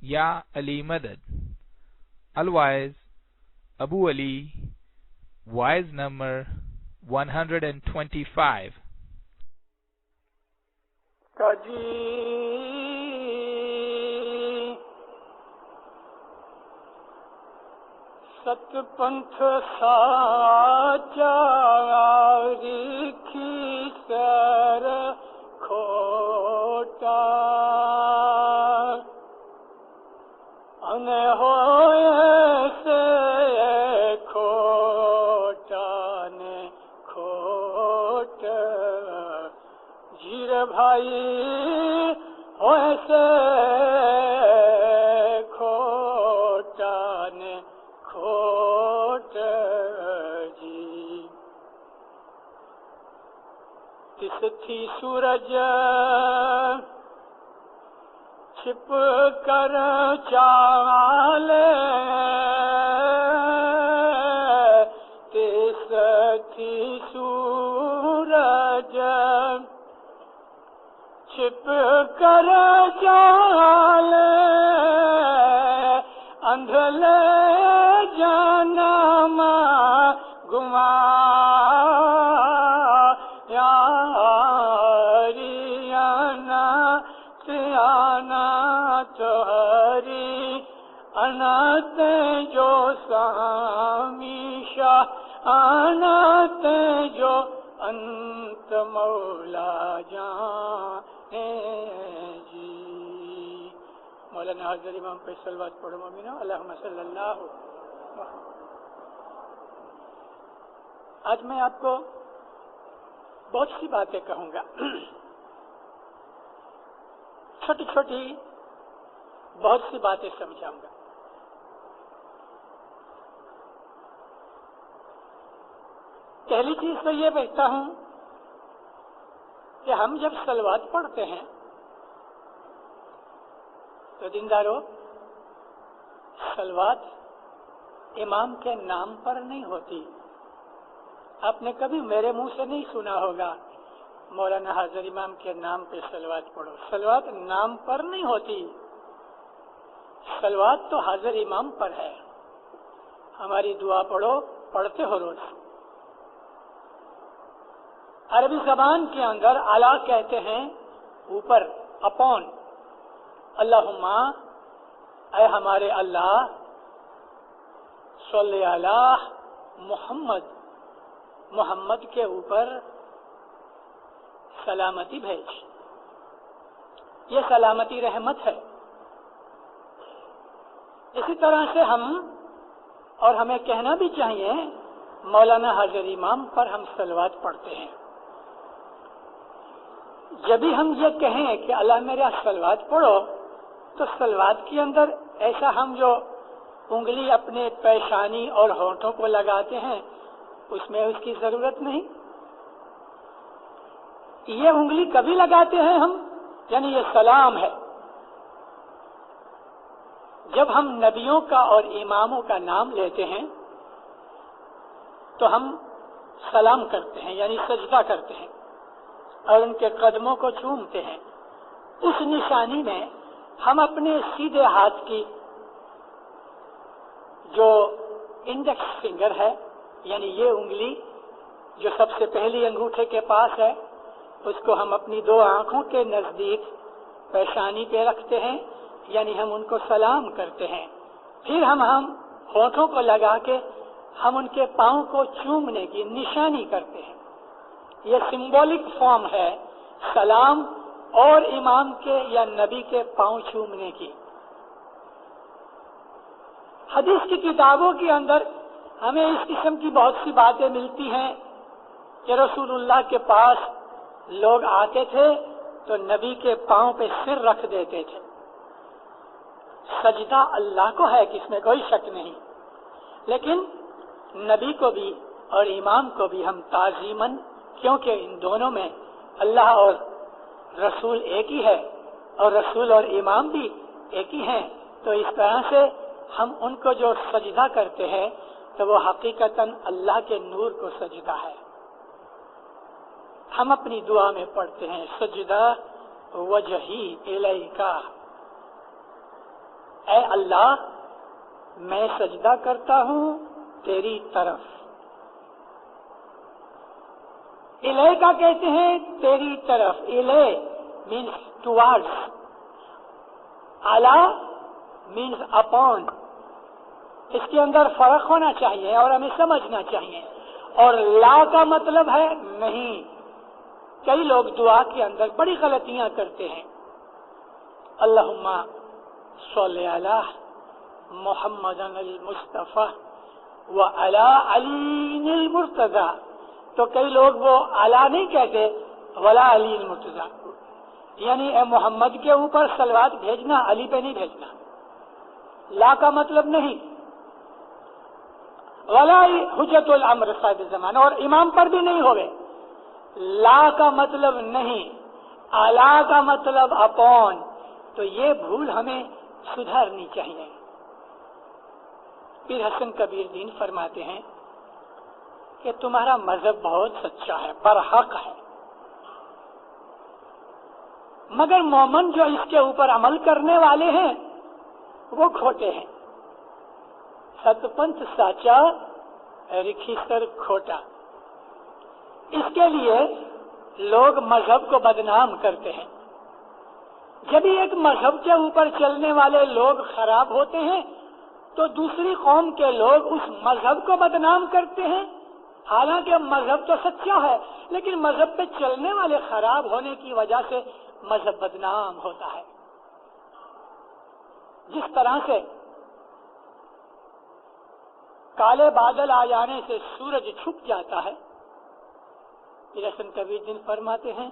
یا علی مدد. Otherwise, Abu Ali, wise number 125. ست پنتھ ساچا ریکھی سر کھوٹا ان ہوئے سے کھوٹا نے کھوٹ جیر بھائی ہوئے سے کھوٹا نے کھوٹ جی. تس تھی سورج چھپ کر چالے تس تھی سورج چھپ کر چالے اندھلے جنم گما انت جو سامیشا انت جو انت مولا جان جی. مولانا حاضر امام پہ صلوات پڑھو مومنو. اللہم صلی اللہ. آج میں آپ کو بہت سی باتیں کہوں گا، چھوٹی چھوٹی بہت سی باتیں سمجھاؤں گا. پہلی چیز تو یہ کہتا ہوں کہ ہم جب صلوات پڑھتے ہیں تو دیندارو، صلوات امام کے نام پر نہیں ہوتی. آپ نے کبھی میرے منہ سے نہیں سنا ہوگا مولانا حاضر امام کے نام پہ صلوات پڑھو. صلوات نام پر نہیں ہوتی، صلوات تو حاضر امام پر ہے. ہماری دعا پڑھو، پڑھتے ہو روز. عربی زبان کے اندر اعلی کہتے ہیں اوپر، اپون. اللہم، اے ہمارے اللہ، صلی علی محمد، محمد کے اوپر سلامتی بھیج. یہ سلامتی رحمت ہے. اسی طرح سے ہم، اور ہمیں کہنا بھی چاہیے، مولانا حاضر امام پر ہم صلوات پڑھتے ہیں. جب بھی ہم یہ کہیں کہ اللہ میرا صلوات پڑھو، تو صلوات کے اندر ایسا ہم جو انگلی اپنے پیشانی اور ہونٹوں کو لگاتے ہیں اس میں اس کی ضرورت نہیں. یہ انگلی کبھی لگاتے ہیں ہم، یعنی یہ سلام ہے. جب ہم نبیوں کا اور اماموں کا نام لیتے ہیں تو ہم سلام کرتے ہیں، یعنی سجدہ کرتے ہیں اور ان کے قدموں کو چومتے ہیں. اس نشانی میں ہم اپنے سیدھے ہاتھ کی جو انڈیکس فنگر ہے، یعنی یہ انگلی جو سب سے پہلی انگوٹھے کے پاس ہے، اس کو ہم اپنی دو آنکھوں کے نزدیک پیشانی پہ رکھتے ہیں، یعنی ہم ان کو سلام کرتے ہیں. پھر ہم ہونٹوں کو لگا کے ہم ان کے پاؤں کو چومنے کی نشانی کرتے ہیں. یہ سمبولک فارم ہے سلام اور امام کے یا نبی کے پاؤں چومنے کی. حدیث کی کتابوں کے اندر ہمیں اس قسم کی بہت سی باتیں ملتی ہیں کہ رسول اللہ کے پاس لوگ آتے تھے تو نبی کے پاؤں پہ سر رکھ دیتے تھے. سجدہ اللہ کو ہے کہ اس میں کوئی شک نہیں، لیکن نبی کو بھی اور امام کو بھی ہم تعظیماً، کیونکہ ان دونوں میں اللہ اور رسول ایک ہی ہے اور رسول اور امام بھی ایک ہی ہیں، تو اس طرح سے ہم ان کو جو سجدہ کرتے ہیں تو وہ حقیقتاً اللہ کے نور کو سجدہ ہے. ہم اپنی دعا میں پڑھتے ہیں سجدہ وجہی الیکا، اے اللہ میں سجدہ کرتا ہوں تیری طرف. الیہ کا کہتے ہیں تیری طرف. الیہ مینس ٹوارڈس, اعلی مینس اپون. اس کے اندر فرق ہونا چاہیے اور ہمیں سمجھنا چاہیے. اور لا کا مطلب ہے نہیں. کئی لوگ دعا کے اندر بڑی غلطیاں کرتے ہیں. اللہم صلی علی محمد المصطفیٰ وعلی علی المرتضی. تو کئی لوگ وہ علی نہیں کہتے, ولا علی المرتضی, یعنی اے محمد کے اوپر صلوات بھیجنا, علی پہ نہیں بھیجنا. لا کا مطلب نہیں. ولا حجت الامر صاحب زمانہ, اور امام پر بھی نہیں ہوئے. لا کا مطلب نہیں, اعلی کا مطلب اپون. تو یہ بھول ہمیں سدھارنی چاہیے. پیر حسن کبیر دین فرماتے ہیں کہ تمہارا مذہب بہت سچا ہے, برحق ہے, مگر مومن جو اس کے اوپر عمل کرنے والے ہیں وہ کھوٹے ہیں. ست پنتھ ساچا رکھی سر کھوٹا. اس کے لیے لوگ مذہب کو بدنام کرتے ہیں. جب ایک مذہب کے اوپر چلنے والے لوگ خراب ہوتے ہیں تو دوسری قوم کے لوگ اس مذہب کو بدنام کرتے ہیں. حالانکہ مذہب تو سچا ہے, لیکن مذہب پہ چلنے والے خراب ہونے کی وجہ سے مذہب بدنام ہوتا ہے. جس طرح سے کالے بادل آ جانے سے سورج چھپ جاتا ہے, پیر حسن کبیر دین فرماتے ہیں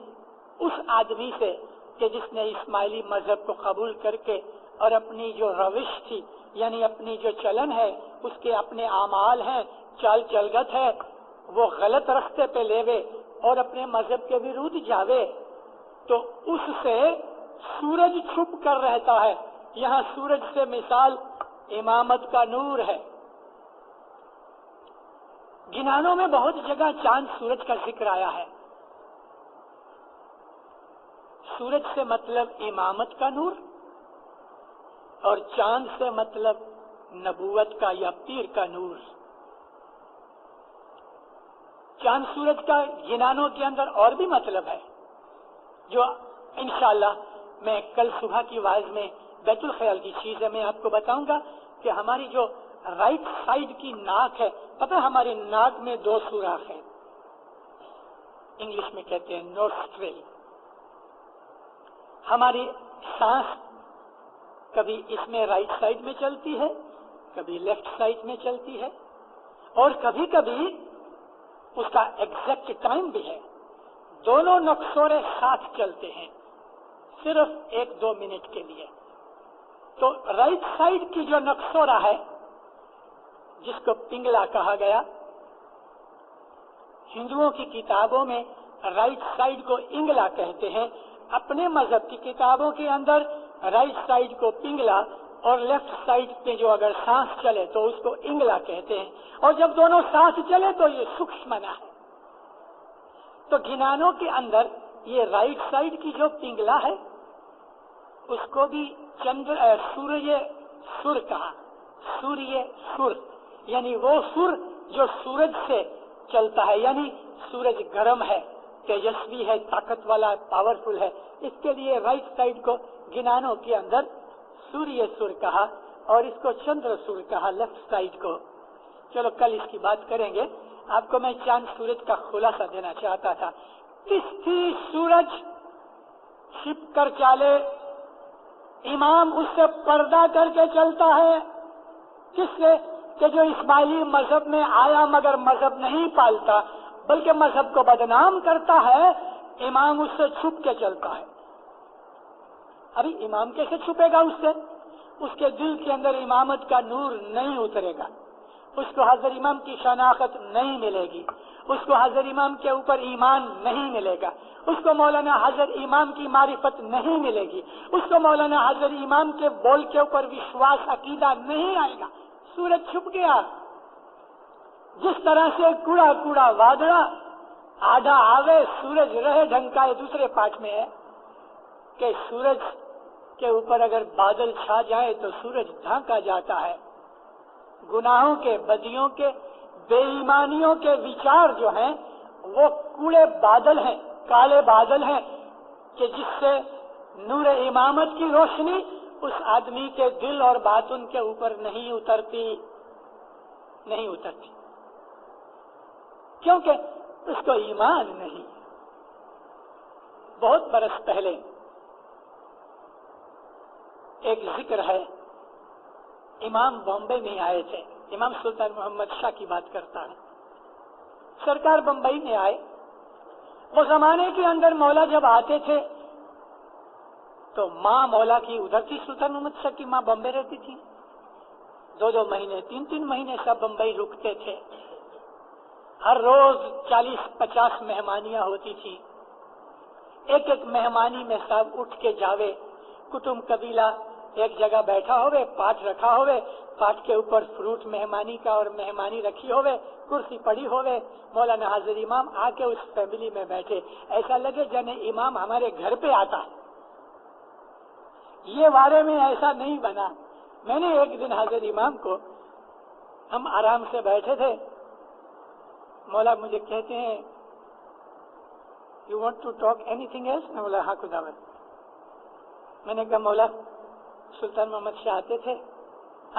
اس آدمی سے کہ جس نے اسماعیلی مذہب کو قبول کر کے اور اپنی جو روش تھی, یعنی اپنی جو چلن ہے, اس کے اپنے اعمال ہیں, چال چلگت ہے, وہ غلط رستے پہ لیوے اور اپنے مذہب کے ورودھ جاوے, تو اس سے سورج چھپ کر رہتا ہے. یہاں سورج سے مثال امامت کا نور ہے. گنانوں میں بہت جگہ چاند سورج کا ذکر آیا ہے. سورج سے مطلب امامت کا نور اور چاند سے مطلب نبوت کا یا پیر کا نور. چاند سورج کا گنانوں کے اندر اور بھی مطلب ہے جو انشاءاللہ میں کل صبح کی واعظ میں بیت الخیال کی چیز ہے میں آپ کو بتاؤں گا کہ ہماری جو رائٹ سائڈ کی ناک ہے, پتہ ہماری ناک میں 2 سوراخ ہیں, انگلش میں کہتے ہیں نوسٹریل. ہماری سانس کبھی اس میں رائٹ سائڈ میں چلتی ہے, کبھی لیفٹ سائڈ میں چلتی ہے, اور کبھی کبھی اس کا ایگزیکٹ ٹائم بھی ہے. دونوں نقصورے ساتھ چلتے ہیں صرف 1-2 منٹ کے لیے. تو رائٹ سائڈ کی جو نقصورہ ہے جس کو پنگلا کہا گیا, ہندوؤں کی کتابوں میں رائٹ سائڈ کو انگلا کہتے ہیں. اپنے مذہب کی کتابوں کے اندر رائٹ سائڈ کو پنگلا اور لیفٹ سائڈ پہ جو اگر سانس چلے تو اس کو انگلا کہتے ہیں, اور جب دونوں سانس چلے تو یہ سکشمنا ہے. تو گنانوں کے اندر یہ رائٹ سائڈ کی جو پنگلا ہے اس کو بھی سوریہ سر کہا. سوریہ سر یعنی وہ سر جو سورج سے چلتا ہے, یعنی سورج گرم ہے, تیجسوی ہے, طاقت والا, پاورفل ہے. اس کے لیے رائٹ سائڈ کو گنانوں کے اندر سوریہ سر کہا اور اس کو چندر سر کہا لیفٹ سائڈ کو. چلو کل اس کی بات کریں گے. آپ کو میں چاند سورج کا خلاصہ دینا چاہتا تھا. کس تھی سورج چھپ کر چالے, امام اس سے پردہ کر کے چلتا ہے. کس سے کہ جو اسماعیلی مذہب میں آیا مگر مذہب نہیں پالتا بلکہ مذہب کو بدنام کرتا ہے, امام اس سے چھپ کے چلتا ہے. ابھی امام کیسے چھپے گا اس سے؟ اس کے دل کے اندر امامت کا نور نہیں اترے گا, اس کو حضرت امام کی شناخت نہیں ملے گی, اس کو حضرت امام کے اوپر ایمان نہیں ملے گا, اس کو مولانا حضرت امام کی معرفت نہیں ملے گی, اس کو مولانا حضرت امام کے بول کے اوپر وشواس عقیدہ نہیں آئے گا. سورج چھپ گیا. جس طرح سے کوڑا کوڑا وادڑا آدھا آوے سورج رہے ڈھنکائے دوسرے پاٹ میں ہے کہ سورج کے اوپر اگر بادل چھا جائے تو سورج ڈھانکا جاتا ہے. گناہوں کے، بدیوں کے، بے ایمانیوں کے وچار جو ہیں وہ کوڑے بادل ہیں، کالے بادل ہیں کہ جس سے نور امامت کی روشنی اس آدمی کے دل اور باطن کے اوپر نہیں اترتی، کیونکہ اس کو ایمان نہیں. بہت برس پہلے ایک ذکر ہے، امام بامبے میں آئے تھے، امام سلطان محمد شاہ کی بات کرتا ہے. سرکار بمبئی میں آئے. وہ زمانے کے اندر مولا جب آتے تھے تو ماں مولا کی ادھر تھی، سلطان محمد شاہ کی ماں بمبے رہتی تھی. 2 مہینے 3 مہینے سب بمبئی رکتے تھے. ہر روز 40-50 مہمانیاں ہوتی تھی. ایک مہمانی میں سب اٹھ کے جاوے. کٹمب قبیلہ ایک جگہ بیٹھا ہوئے، پاٹ رکھا ہوئے، پاٹ کے اوپر فروٹ مہمانی کا اور مہمانی رکھی ہوئے، کرسی پڑی ہوئے. مولانا حاضر امام آ کے اس فیملی میں بیٹھے، ایسا لگے جانے امام ہمارے گھر پہ آتا ہے. یہ بارے میں ایسا نہیں بنا. میں نے ایک دن حاضر امام کو، ہم آرام سے بیٹھے تھے، مولا مجھے کہتے ہیں you want to talk any thing else? میں بولا ہاں خداوند. میں نے کہا مولا سلطان محمد شاہ آتے تھے،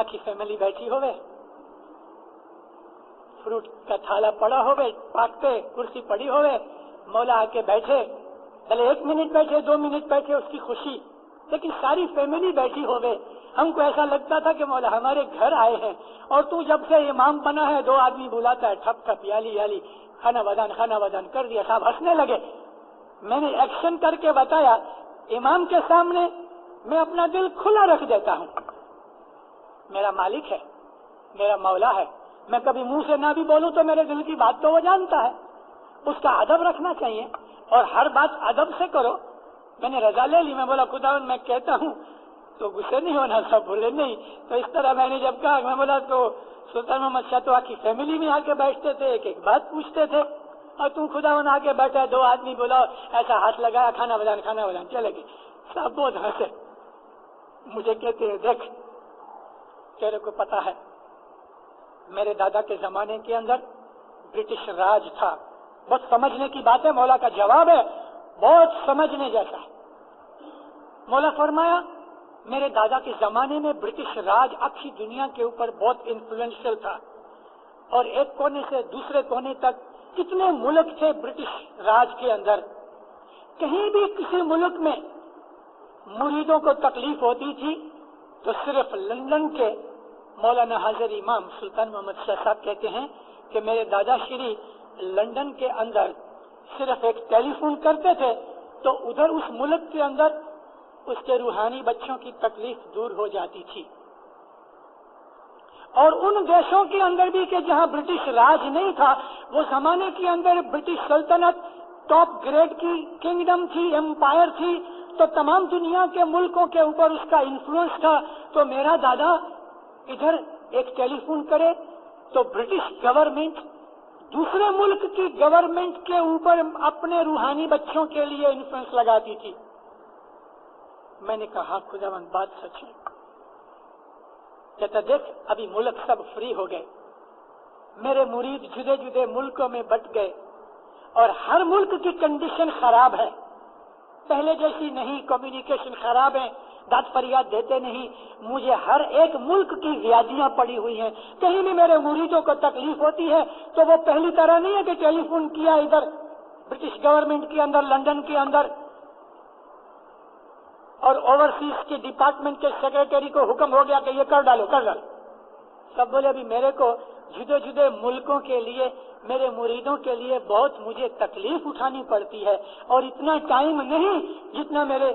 آخی فیملی بیٹھی ہوئے، فروٹ کا تھالا پڑا ہوئے، پاٹ پہ کرسی پڑی ہوئے، مولا آ کے بیٹھے، بھلے 1 منٹ بیٹھے 2 منٹ بیٹھے اس کی خوشی، لیکن ساری فیملی بیٹھی ہوئے. ہم کو ایسا لگتا تھا کہ مولا ہمارے گھر آئے ہیں. اور تو جب سے امام بنا ہے 2 آدمی بلاتا ہے، ٹھپ ٹھپ یالی یالی، کھانا بدان کر دیا. صاحب ہنسنے لگے. میں نے ایکشن کر کے بتایا امام کے سامنے میں اپنا دل کھلا رکھ دیتا ہوں. میرا مالک ہے، میرا مولا ہے. میں کبھی منہ سے نہ بھی بولوں تو میرے دل کی بات تو وہ جانتا ہے. اس کا ادب رکھنا چاہیے اور ہر بات ادب سے کرو. میں نے رضا لے لی. میں بولا خداوند میں کہتا ہوں تو غصے نہیں ہونا. سب بولے نہیں. تو اس طرح میں نے جب کہا، میں بولا تو سلطان محمد شاہ تو آکی فیملی میں آ کے بیٹھتے تھے، ایک بات پوچھتے تھے، اور تم خداوند آ کے بیٹھا 2 آدمی بلاؤ، ایسا ہاتھ لگایا، کھانا بدان چلے گئے. سب بہت ہنسے. مجھے کہتے ہیں دیکھ تیرے کو پتا ہے میرے دادا کے زمانے کے اندر برٹش راج تھا. بہت سمجھنے کی بات ہے. مولا کا جواب ہے بہت سمجھنے جیسا. مولا فرمایا میرے دادا کے زمانے میں برٹش راج اکھی دنیا کے اوپر بہت انفلوئنشل تھا، اور ایک کونے سے دوسرے کونے تک کتنے ملک تھے برٹش راج کے اندر. کہیں بھی کسی ملک میں مریدوں کو تکلیف ہوتی تھی تو صرف لندن کے مولانا حاضر امام سلطان محمد شاہ صاحب کہتے ہیں کہ میرے دادا شری لندن کے اندر صرف ایک ٹیلی فون کرتے تھے تو ادھر اس ملک کے اندر اس کے روحانی بچوں کی تکلیف دور ہو جاتی تھی. اور ان دیشوں کے اندر بھی کہ جہاں برٹش راج نہیں تھا، وہ زمانے کے اندر برٹش سلطنت ٹاپ گریڈ کی کنگڈم تھی، امپائر تھی، تو تمام دنیا کے ملکوں کے اوپر اس کا انفلوئنس تھا. تو میرا دادا ادھر ایک ٹیلی فون کرے تو برٹش گورنمنٹ دوسرے ملک کی گورنمنٹ کے اوپر اپنے روحانی بچوں کے لیے انفلوئنس لگاتی تھی. میں نے کہا خداوند بات سچ ہے. کہتا دیکھ ابھی ملک سب فری ہو گئے، میرے مرید جدے جدے ملکوں میں بٹ گئے، اور ہر ملک کی کنڈیشن خراب ہے، پہلے جیسی نہیں، کمیونیکیشن خراب ہے، داد فریاد دیتے نہیں. مجھے ہر ایک ملک کی ویادیاں پڑی ہوئی ہیں. کہیں بھی میرے مریدوں کو تکلیف ہوتی ہے تو وہ پہلی طرح نہیں ہے کہ ٹیلی فون کیا ادھر برٹش گورنمنٹ کے اندر لندن کے اندر اور اوورسیز کے ڈپارٹمنٹ کے سیکرٹری کو حکم ہو گیا کہ یہ کر ڈالو. سب بولے ابھی میرے کو جدے جدے ملکوں کے لیے میرے مریدوں کے لیے بہت مجھے تکلیف اٹھانی پڑتی ہے، اور اتنا ٹائم نہیں جتنا میرے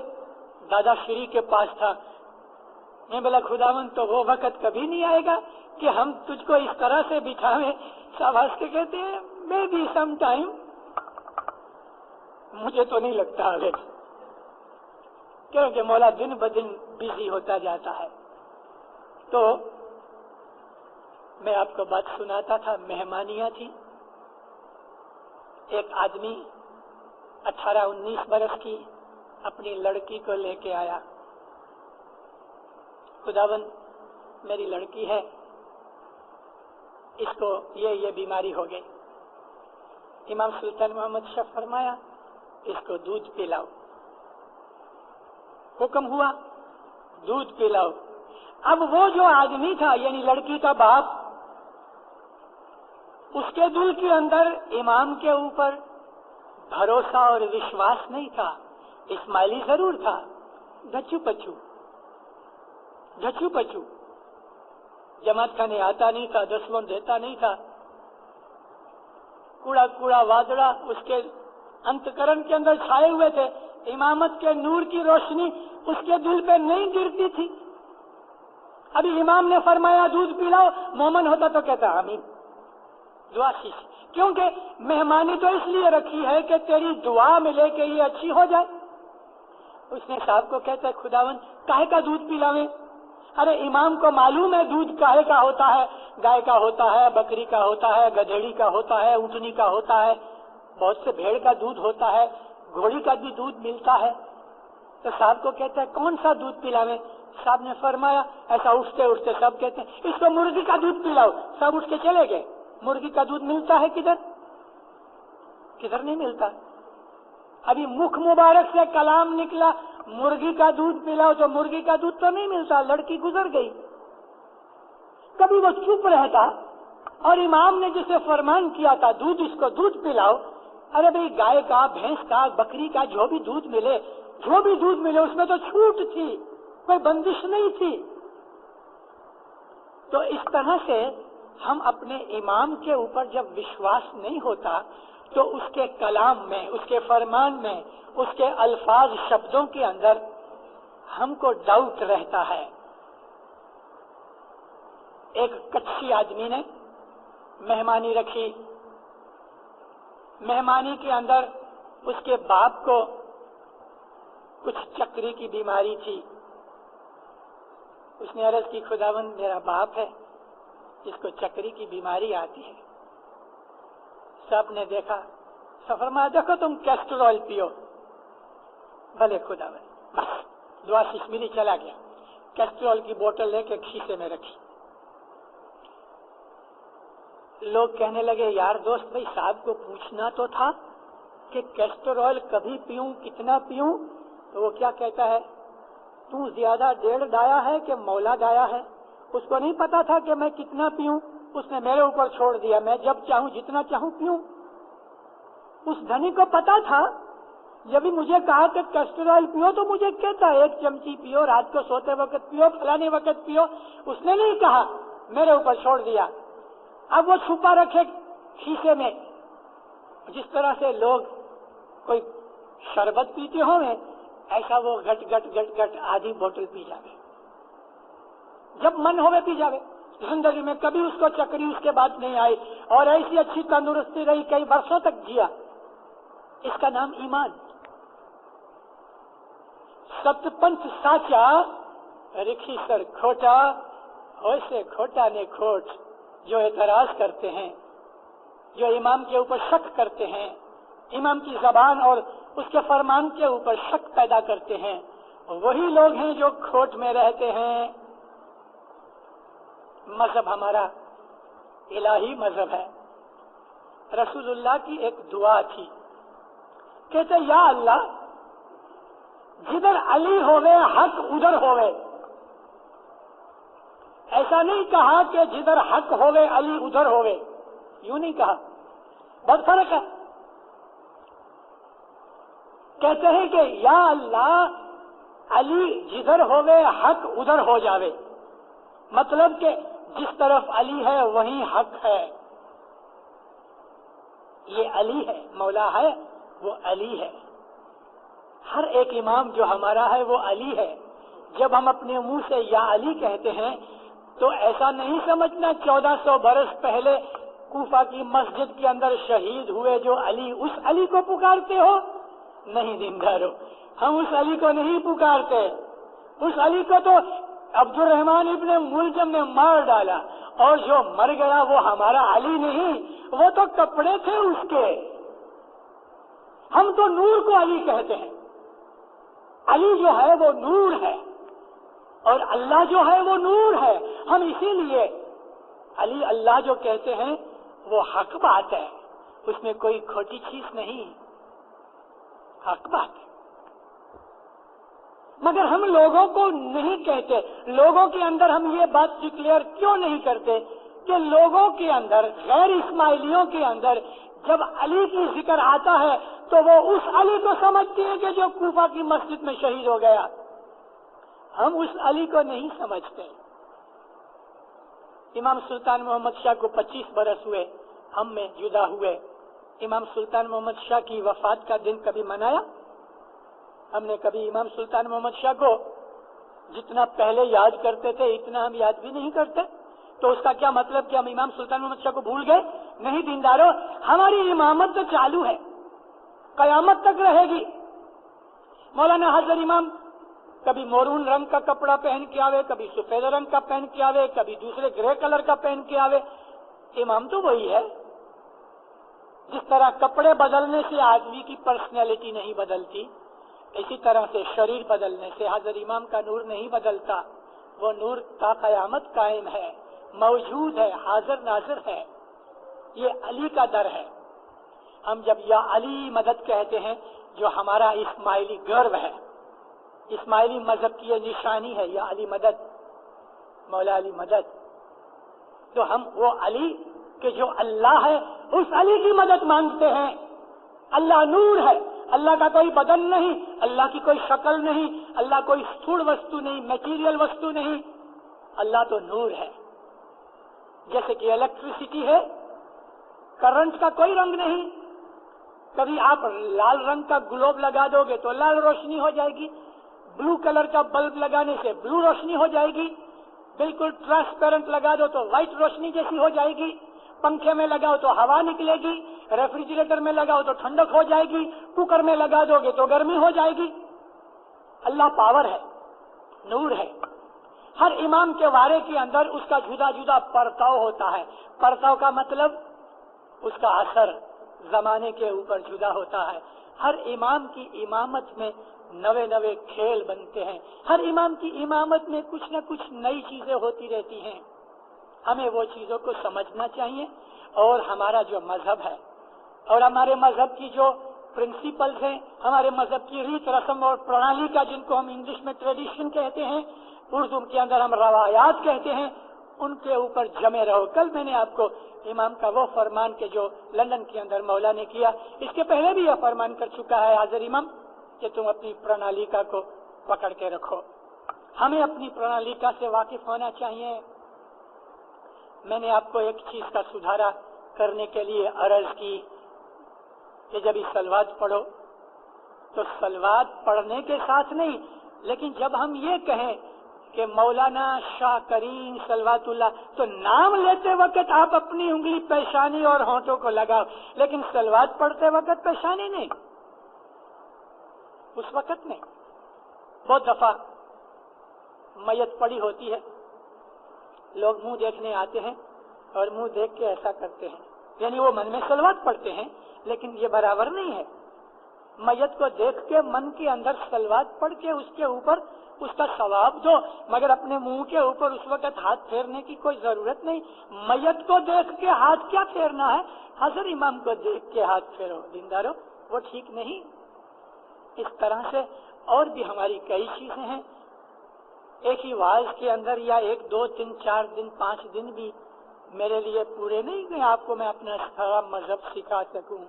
دادا شری کے پاس تھا. میں بولا خداوند تو وہ وقت کبھی نہیں آئے گا کہ ہم تجھ کو اس طرح سے بٹھاویں. سب ہنس کے کہتے ہیں میں بھی سم ٹائم. مجھے تو نہیں لگتا آگے، کیونکہ مولا دن بدن بزی ہوتا جاتا ہے. تو میں آپ کو بات سناتا تھا، مہمانیاں تھی. ایک آدمی 18-19 برس کی اپنی لڑکی کو لے کے آیا. خداوند میری لڑکی ہے، اس کو یہ بیماری ہو گئی. امام سلطان محمد شاہ فرمایا اس کو دودھ پلاؤ. حکم ہوا دودھ پلاؤ. اب وہ جو آدمی تھا یعنی لڑکی کا باپ، اس کے دل کے اندر امام کے اوپر بھروسہ اور وشواس نہیں تھا. اسماعیلی ضرور تھا، ڈھچو پچو جماعت کھانے آتا نہیں تھا، دسمن دیتا نہیں تھا. کوڑا وادڑا اس کے انتکرن کے اندر چھائے ہوئے تھے. امامت کے نور کی روشنی اس کے دل پہ نہیں گرتی تھی. ابھی امام نے فرمایا دودھ پلاؤ، مومن ہوتا تو کہتا آمین، دعا شیش. کیونکہ مہمانی تو اس لیے رکھی ہے کہ تیری دعا ملے کہ یہ اچھی ہو جائے. اس نے صاحب کو کہتا ہے خداوند کاہے کا دودھ پلاویں؟ ارے امام کو معلوم ہے دودھ کاہے کا ہوتا ہے، گائے کا ہوتا ہے، بکری کا ہوتا ہے، گدھیڑی کا ہوتا ہے، اونٹنی کا ہوتا ہے، بہت سے بھیڑ کا دودھ ہوتا ہے، گھوڑی کا بھی دودھ ملتا ہے. تو صاحب کو کہتا ہے کون سا دودھ پلاویں؟ صاحب نے فرمایا ایسا اٹھتے سب کہتے ہیں اس کو مرغی کا دودھ پلاؤ. سب اٹھ کے چلے گئے. مرغی کا دودھ ملتا ہے کدھر نہیں ملتا. ابھی مکھ مبارک سے کلام نکلا مرغی کا دودھ پلاؤ تو مرغی کا دودھ تو نہیں ملتا. لڑکی گزر گئی. کبھی وہ چپ رہتا اور امام نے جسے فرمان کیا تھا دودھ اس کو دودھ پلاؤ، ارے بھائی گائے کا، بھینس کا، بکری کا جو بھی دودھ ملے اس میں تو چھوٹ تھی، کوئی بندش نہیں تھی. تو اس طرح سے ہم اپنے امام کے اوپر جب وشواس نہیں ہوتا تو اس کے کلام میں، اس کے فرمان میں، اس کے الفاظ شبدوں کے اندر ہم کو ڈاؤٹ رہتا ہے. ایک کچھی آدمی نے مہمانی رکھی. مہمانی کے اندر اس کے باپ کو کچھ چکری کی بیماری تھی. اس نے عرض کی خداوند میرا باپ ہے، اس کو چکری کی بیماری آتی ہے. سب نے دیکھا، فرمایا دیکھو تم کیسٹرول پیو. بھلے خداوند، بس دعا شیش ملی، چلا گیا. کیسٹرول کی بوتل لے کے کھیسے میں رکھی. لوگ کہنے لگے یار دوست بھائی صاحب کو پوچھنا تو تھا کہ کیسٹرول کبھی پیوں، کتنا پیوں. تو وہ کیا کہتا ہے، تو زیادہ ڈیڑھ ڈایا ہے کہ مولا ڈایا ہے. اس کو نہیں پتا تھا کہ میں کتنا پیوں، اس نے میرے اوپر چھوڑ دیا، میں جب چاہوں جتنا چاہوں پیوں. اس دھنی کو پتا تھا، جب مجھے کہا کہ کیسٹرول پیو تو مجھے کہتا ہے 1 چمچی پیو، رات کو سوتے وقت پیو، فلانے وقت پیو. اس نے نہیں کہا، میرے اوپر چھوڑ دیا. اب وہ چھپا رکھے کھیسے میں. جس طرح سے لوگ کوئی شربت پیتے ہوں گے ایسا وہ گٹ آدھی بوتل پی جاوے، جب من ہوئے پی جاوے. زندگی میں کبھی اس کو چکری اس کے بعد نہیں آئی اور ایسی اچھی تندرستی رہی، کئی برسوں تک جیا. اس کا نام ایمان. ستپنتھ ساچا رکھی سر کھوٹا، ویسے کھوٹا نے کھوٹ. جو اعتراض کرتے ہیں، جو امام کے اوپر شک کرتے ہیں، امام کی زبان اور اس کے فرمان کے اوپر شک پیدا کرتے ہیں، وہی لوگ ہیں جو کھوٹ میں رہتے ہیں. مذہب ہمارا الہی مذہب ہے. رسول اللہ کی ایک دعا تھی، کہتے یا اللہ جدھر علی ہوئے حق ادھر ہوئے. ایسا نہیں کہا کہ جدھر حق ہوئے علی ادھر ہوئے، یوں نہیں کہا، بہت فرق ہے. کہتے ہیں کہ یا اللہ علی جدھر ہوئے حق ادھر ہو جاوے. مطلب کہ جس طرف علی ہے وہیں حق ہے. یہ علی ہے، مولا ہے، وہ علی ہے. ہر ایک امام جو ہمارا ہے وہ علی ہے. جب ہم اپنے منہ سے یا علی کہتے ہیں تو ایسا نہیں سمجھنا 1400 برس پہلے کوفہ کی مسجد کے اندر شہید ہوئے جو علی، اس علی کو پکارتے ہو. نہیں دیندارو، ہم اس علی کو نہیں پکارتے. اس علی کو تو عبد الرحمن ابن ملجم نے مار ڈالا، اور جو مر گیا وہ ہمارا علی نہیں، وہ تو کپڑے تھے اس کے. ہم تو نور کو علی کہتے ہیں. علی جو ہے وہ نور ہے. اور اللہ جو ہے وہ نور ہے. ہم اسی لیے علی اللہ جو کہتے ہیں وہ حق بات ہے, اس میں کوئی کھوٹی چیز نہیں, حق بات ہے. مگر ہم لوگوں کو نہیں کہتے, لوگوں کے اندر ہم یہ بات ڈکلیئر کیوں نہیں کرتے کہ لوگوں کے اندر, غیر اسماعیلیوں کے اندر جب علی کی ذکر آتا ہے تو وہ اس علی کو سمجھتے ہیں کہ جو کوفہ کی مسجد میں شہید ہو گیا. ہم اس علی کو نہیں سمجھتے. امام سلطان محمد شاہ کو 25 برس ہوئے ہم میں جدا ہوئے. امام سلطان محمد شاہ کی وفات کا دن کبھی منایا؟ ہم نے کبھی امام سلطان محمد شاہ کو جتنا پہلے یاد کرتے تھے اتنا ہم یاد بھی نہیں کرتے. تو اس کا کیا مطلب کہ ہم امام سلطان محمد شاہ کو بھول گئے؟ نہیں دینداروں, ہماری امامت تو چالو ہے, قیامت تک رہے گی. مولانا حضرت امام کبھی مورون رنگ کا کپڑا پہن کے آوے, کبھی سفید رنگ کا پہن کے آوے, کبھی دوسرے گرے کلر کا پہن کے آوے. امام تو وہی ہے. جس طرح کپڑے بدلنے سے آدمی کی پرسنالٹی نہیں بدلتی, اسی طرح سے شریر بدلنے سے حضرت امام کا نور نہیں بدلتا. وہ نور تا قیامت قائم ہے, موجود ہے, حاضر ناظر ہے. یہ علی کا در ہے. ہم جب یا علی مدد کہتے ہیں, جو ہمارا اسماعیلی گرو ہے, اسماعیلی مذہب کی یہ نشانی ہے, یا علی مدد, مولا علی مدد, تو ہم وہ علی کہ جو اللہ ہے اس علی کی مدد مانگتے ہیں. اللہ نور ہے, اللہ کا کوئی بدن نہیں, اللہ کی کوئی شکل نہیں, اللہ کوئی استھول وستو نہیں, میٹیریل وستو نہیں, اللہ تو نور ہے. جیسے کہ الیکٹریسٹی ہے, کرنٹ کا کوئی رنگ نہیں. کبھی آپ لال رنگ کا گلوب لگا دو گے تو لال روشنی ہو جائے گی, بلو کلر کا بلب لگانے سے بلو روشنی ہو جائے گی, بالکل ٹرانسپیرنٹ لگا دو تو وائٹ روشنی جیسی ہو جائے گی, پنکھے میں لگاؤ تو ہوا نکلے گی, ریفریجریٹر میں لگاؤ تو ٹھنڈک ہو جائے گی, کوکر میں لگا دو گے تو گرمی ہو جائے گی. اللہ پاور ہے, نور ہے. ہر امام کے وارے کے اندر اس کا جدا جدا پرتاؤ ہوتا ہے. پرتاؤ کا مطلب اس کا اثر زمانے کے اوپر جدا ہوتا ہے. ہر امام کی امامت میں نوے نوے کھیل بنتے ہیں. ہر امام کی امامت میں کچھ نہ کچھ نئی چیزیں ہوتی رہتی ہیں. ہمیں وہ چیزوں کو سمجھنا چاہیے. اور ہمارا جو مذہب ہے اور ہمارے مذہب کی جو پرنسپلز ہیں, ہمارے مذہب کی ریت رسم اور پرنالی کا, جن کو ہم انگلش میں ٹریڈیشن کہتے ہیں, اردو کے اندر ہم روایات کہتے ہیں, ان کے اوپر جمے رہو. کل میں نے آپ کو امام کا وہ فرمان کہ جو لندن کے اندر مولا نے کیا, اس کے پہلے بھی یہ فرمان کر چکا ہے حاضر امام کہ تم اپنی پرنالیکا کو پکڑ کے رکھو. ہمیں اپنی پرنالیکا سے واقف ہونا چاہیے. میں نے آپ کو ایک چیز کا سدھارا کرنے کے لیے عرض کی کہ جب اس سلوات پڑھو تو سلوات پڑھنے کے ساتھ نہیں, لیکن جب ہم یہ کہیں کہ مولانا شاہ کریم صلوات اللہ, تو نام لیتے وقت آپ اپنی انگلی پیشانی اور ہونٹوں کو لگاؤ, لیکن سلوات پڑھتے وقت پیشانی نہیں, اس وقت نہیں. بہت دفعہ میت پڑی ہوتی ہے, لوگ منہ دیکھنے آتے ہیں اور منہ دیکھ کے ایسا کرتے ہیں, یعنی وہ من میں سلوات پڑھتے ہیں, لیکن یہ برابر نہیں ہے. میت کو دیکھ کے من کے اندر سلوات پڑھ کے اس کے اوپر اس کا ثواب دو, مگر اپنے منہ کے اوپر اس وقت ہاتھ پھیرنے کی کوئی ضرورت نہیں. میت کو دیکھ کے ہاتھ کیا پھیرنا ہے, حضرت امام کو دیکھ کے ہاتھ پھیرو. دیندارو, وہ ٹھیک نہیں. اس طرح سے اور بھی ہماری کئی چیزیں ہیں. ایک ہی واعظ کے اندر یا 1 2 3 4 دن 5 دن بھی میرے لیے پورے نہیں کہ آپ کو میں اپنا سارا مذہب سکھا سکوں.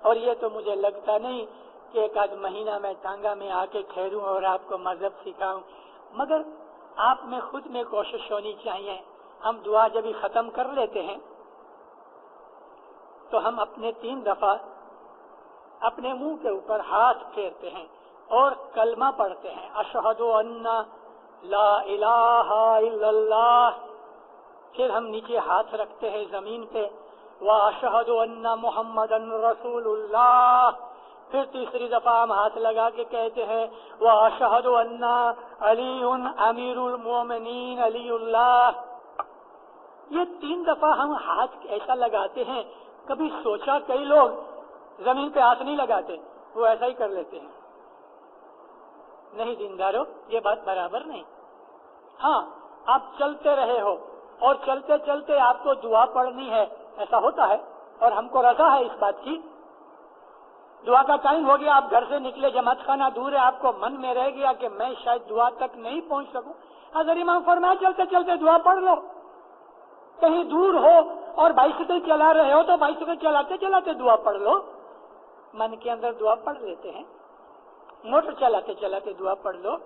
اور یہ تو مجھے لگتا نہیں کہ 1 آدھ مہینہ میں ٹانگا میں آ کے ٹھہروں اور آپ کو مذہب سکھاؤں, مگر آپ میں خود میں کوشش ہونی چاہیے. ہم دعا جب ہی ختم کر لیتے ہیں تو ہم اپنے 3 دفعہ اپنے منہ کے اوپر ہاتھ پھیرتے ہیں اور کلمہ پڑھتے ہیں, اشہد ان لا الہ الا اللہ. پھر ہم نیچے ہاتھ رکھتے ہیں زمین پہ, واشہد ان محمد رسول اللہ. پھر تیسری دفعہ ہم ہاتھ لگا کے کہتے ہیں واشہد ان علی امیر المومنین علی اللہ. یہ 3 دفعہ ہم ہاتھ ایسا لگاتے ہیں. کبھی سوچا کئی لوگ زمین پہ ہاتھ نہیں لگاتے, وہ ایسا ہی کر لیتے ہیں. نہیں دیندارو، یہ بات برابر نہیں۔ ہاں، آپ چلتے رہے ہو اور چلتے چلتے آپ کو دعا پڑھنی ہے، ایسا ہوتا ہے اور ہم کو رضا ہے اس بات کی۔ دعا کا ٹائم ہو گیا، آپ گھر سے نکلے، جماعت خانہ دور ہے، آپ کو من میں رہ گیا کہ میں شاید دعا تک نہیں پہنچ سکوں، حضرت امام فرمایا چلتے چلتے دعا پڑھ لو۔ کہیں دور ہو اور بائسیکل چلا رہے ہو تو بائسیکل چلاتے چلاتے دعا پڑھ لو، من کے اندر دعا پڑھ لیتے ہیں۔ موٹر چلاتے چلاتے دعا پڑھ لو۔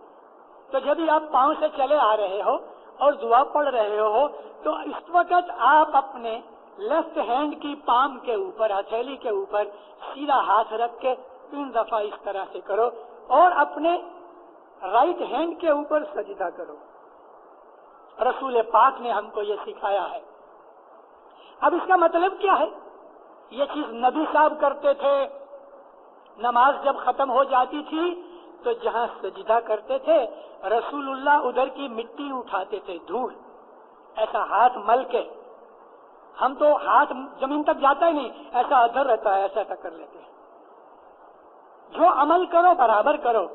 تو جب بھی آپ پاؤں سے چلے آ رہے ہو اور دعا پڑھ رہے ہو تو اس وقت آپ اپنے لیفٹ ہینڈ کی پام کے اوپر، ہتھیلی کے اوپر سیدھا ہاتھ رکھ کے 3 دفعہ اس طرح سے کرو اور اپنے رائٹ ہینڈ کے اوپر سجدہ کرو۔ رسول پاک نے ہم کو یہ سکھایا ہے۔ اب اس کا مطلب کیا ہے؟ یہ چیز نبی صاحب کرتے تھے۔ نماز جب ختم ہو جاتی تھی تو جہاں سجدہ کرتے تھے رسول اللہ ادھر کی مٹی اٹھاتے تھے، دھول، ایسا ہاتھ مل کے۔ ہم تو ہاتھ زمین تک جاتا ہی نہیں، ایسا ادھر رہتا ہے، ایسا کر لیتے ہیں۔ جو عمل کرو برابر کرو،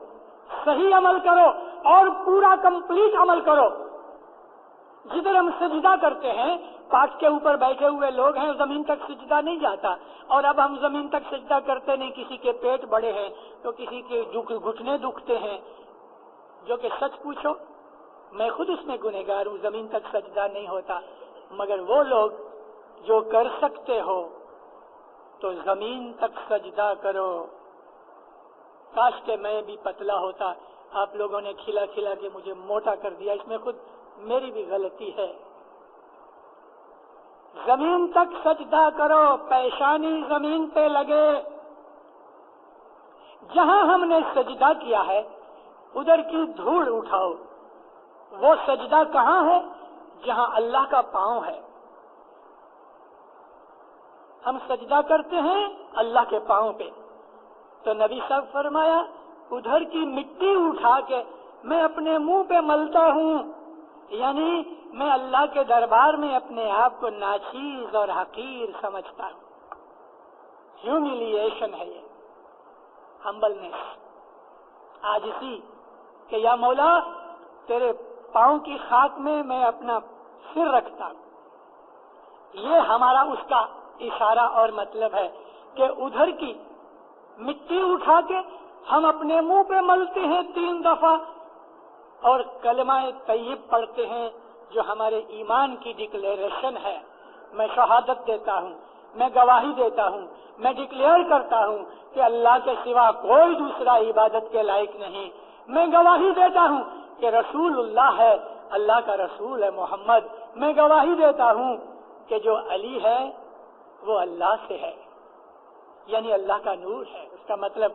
صحیح عمل کرو اور پورا کمپلیٹ عمل کرو۔ جدھر ہم سجدہ کرتے ہیں، پاٹ کے اوپر بیٹھے ہوئے لوگ ہیں، زمین تک سجدہ نہیں جاتا، اور اب ہم زمین تک سجدہ کرتے نہیں۔ کسی کے پیٹ بڑے ہیں تو کسی کے گھٹنے دکھتے ہیں، جو کہ سچ پوچھو میں خود اس میں گنہگار ہوں، زمین تک سجدہ نہیں ہوتا، مگر وہ لوگ جو کر سکتے ہو تو زمین تک سجدہ کرو۔ کاش کہ میں بھی پتلا ہوتا، آپ لوگوں نے کھلا کھلا کے مجھے موٹا کر دیا، اس میں خود میری بھی غلطی ہے۔ زمین تک سجدہ کرو، پیشانی زمین پہ لگے۔ جہاں ہم نے سجدہ کیا ہے ادھر کی دھول اٹھاؤ۔ وہ سجدہ کہاں ہے؟ جہاں اللہ کا پاؤں ہے۔ ہم سجدہ کرتے ہیں اللہ کے پاؤں پہ، تو نبی صاحب فرمایا ادھر کی مٹی اٹھا کے میں اپنے منہ پہ ملتا ہوں، یعنی میں اللہ کے دربار میں اپنے آپ کو ناچیز اور حقیر سمجھتا ہوں۔ ہیومیلیشن ہے یہ، ہمبلنس، عاجزی، کہ یا مولا تیرے پاؤں کی خاک میں اپنا سر رکھتا ہوں۔ یہ ہمارا اس کا اشارہ اور مطلب ہے کہ ادھر کی مٹی اٹھا کے ہم اپنے منہ پہ ملتے ہیں 3 دفعہ اور کلمہ طیب پڑھتے ہیں جو ہمارے ایمان کی ڈکلیریشن ہے۔ میں شہادت دیتا ہوں، میں گواہی دیتا ہوں، میں ڈکلیئر کرتا ہوں کہ اللہ کے سوا کوئی دوسرا عبادت کے لائق نہیں۔ میں گواہی دیتا ہوں کہ رسول اللہ ہے، اللہ کا رسول ہے محمد۔ میں گواہی دیتا ہوں کہ جو علی ہے وہ اللہ سے ہے، یعنی اللہ کا نور ہے۔ اس کا مطلب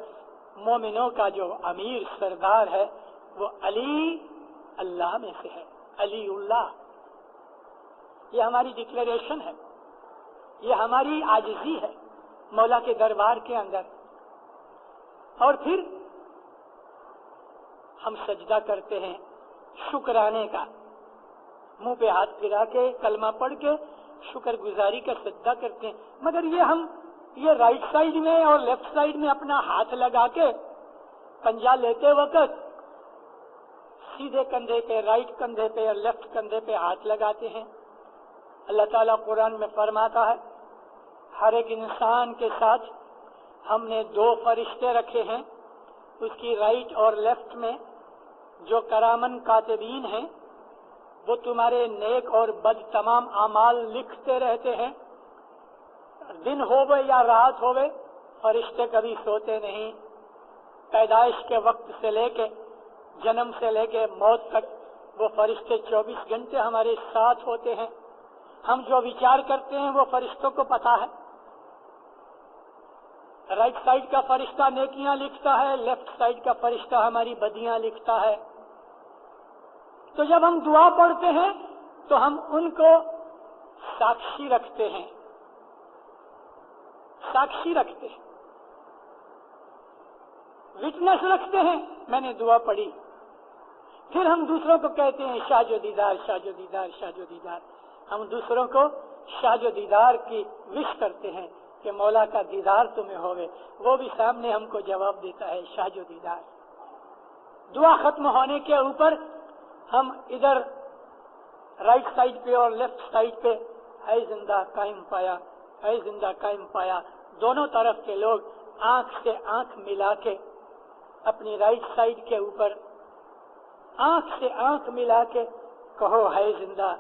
مومنوں کا جو امیر سردار ہے وہ علی اللہ میں سے ہے، علی اللہ۔ یہ ہماری ڈکلیریشن ہے، یہ ہماری عاجزی ہے مولا کے دربار کے اندر۔ اور پھر ہم سجدہ کرتے ہیں شکرانے کا، منہ پہ ہاتھ پھرا کے کلمہ پڑھ کے شکر گزاری کا سجدہ کرتے ہیں۔ مگر یہ رائٹ سائڈ میں اور لیفٹ سائڈ میں اپنا ہاتھ لگا کے پنجہ لیتے وقت سیدھے کندھے پہ، رائٹ کندھے پہ اور لیفٹ کندھے پہ ہاتھ لگاتے ہیں۔ اللہ تعالیٰ قرآن میں فرماتا ہے ہر ایک انسان کے ساتھ ہم نے 2 فرشتے رکھے ہیں، اس کی رائٹ اور لیفٹ میں جو کرامن کاتبین ہیں وہ تمہارے نیک اور بد تمام اعمال لکھتے رہتے ہیں۔ دن ہوئے یا رات ہوئے فرشتے کبھی سوتے نہیں۔ پیدائش کے وقت سے لے کے، جنم سے لے کے موت تک وہ فرشتے 24 گھنٹے ہمارے ساتھ ہوتے ہیں۔ ہم جو وچار کرتے ہیں وہ فرشتوں کو پتا ہے۔ رائٹ سائڈ کا فرشتہ نیکیاں لکھتا ہے، لیفٹ سائڈ کا فرشتہ ہماری بدیاں لکھتا ہے۔ تو جب ہم دعا پڑھتے ہیں تو ہم ان کو ساکشی رکھتے ہیں، ساکشی رکھتے ہیں، وٹنس رکھتے ہیں میں نے دعا پڑھی۔ پھر ہم دوسروں کو کہتے ہیں شاہ جو دیدار، شاہ جو دیدار، شاہ جو دیدار۔ ہم دوسروں کو شاہ جو دیدار کی وش کرتے ہیں کہ مولا کا دیدار تمہیں ہوگے۔ وہ بھی سامنے ہم کو جواب دیتا ہے شاہ جو دیدار۔ دعا ختم ہونے کے اوپر ہم ادھر رائٹ سائڈ پہ اور لیفٹ سائڈ پہ اے زندہ قائم پایا، اے زندہ قائم پایا، دونوں طرف کے لوگ آنکھ سے آنکھ ملا کے اپنی رائٹ سائڈ کے اوپر آنکھ سے آنکھ ملا کے کہو ہے زندہ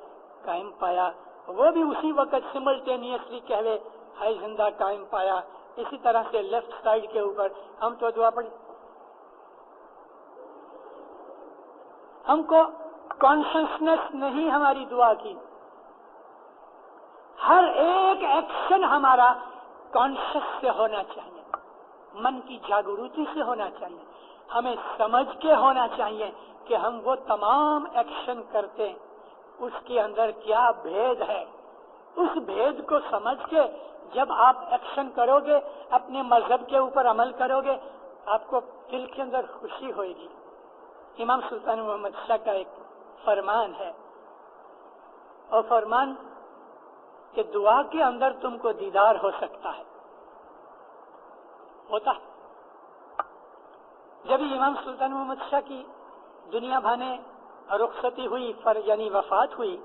قائم پایا، وہ بھی اسی وقت سملٹینیسلی کہے ہے زندہ قائم پایا۔ اسی طرح سے لیفٹ سائڈ کے اوپر ہم تو دعا پڑھی، ہم کو کانشسنس نہیں ہماری دعا کی، ہر ایک ایکشن ہمارا کانشس سے ہونا چاہیے، من کی جاگروتی سے ہونا چاہیے، ہمیں سمجھ کے ہونا چاہیے کہ ہم وہ تمام ایکشن کرتے ہیں اس کے اندر کیا بھید ہے۔ اس بھید کو سمجھ کے جب آپ ایکشن کرو گے، اپنے مذہب کے اوپر عمل کرو گے، آپ کو دل کے اندر خوشی ہوئے گی۔ امام سلطان محمد شاہ کا ایک فرمان ہے، اور فرمان کہ دعا کے اندر تم کو دیدار ہو سکتا ہے، ہوتا ہے۔ جب امام سلطان محمد شاہ کی دنیا بھانے رخصتی ہوئی، یعنی وفات ہوئی،